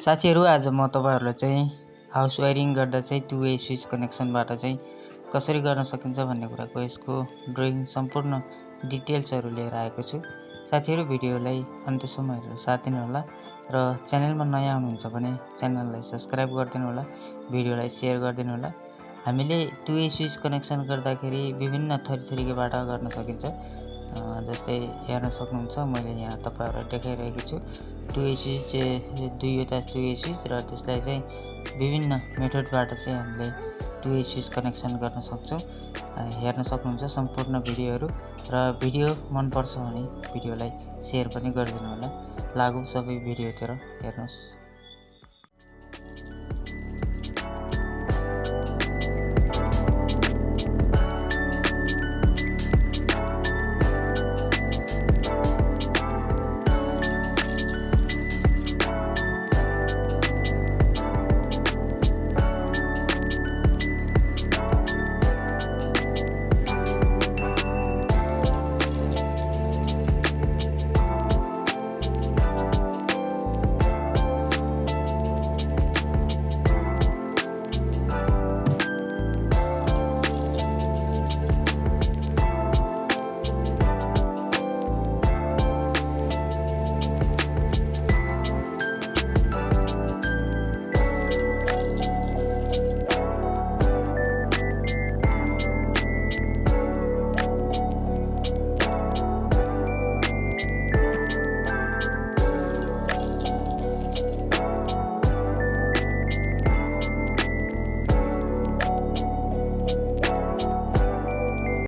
साथीहरु आज म तपाईहरुलाई चाहिँ हाउस वायरिङ गर्दा चाहिँ टु वे स्विच कनेक्सनबाट चाहिँ कसरी गर्न सकिन्छ भन्ने कुराको यसको ड्रइङ सम्पूर्ण डिटेल्सहरु लिएर आएको छु। साथीहरु भिडियोलाई अन्त्यसम्म हेरेर साथ दिनु होला र च्यानलमा नयाँ हुनुहुन्छ भने च्यानललाई सब्स्क्राइब गरिदिनु होला, भिडियोलाई शेयर गरिदिनु होला। हामीले टु वे स्विच कनेक्सन गर्दाखेरि विभिन्न थरीका बाट गर्न सकिन्छ। जस्तै हेर्न सक्नुहुन्छ मैले यहाँ तपाईहरुलाई देखाइरहेको छु। टु वे स्विच दुईवटा टु वे स्विच र त्यसलाई चाहिँ विभिन्न मेथडबाट चाहिँ हामीले टु वे स्विच कनेक्सन गर्न सक्छौं। हेर्न सक्नुहुन्छ सम्पूर्ण भिडियोहरु र भिडियो मन पर्छ भने भिडियोलाई शेयर पनि गरिदिनु होला। लागौ सबै भिडियोतिर हेर्नुस्।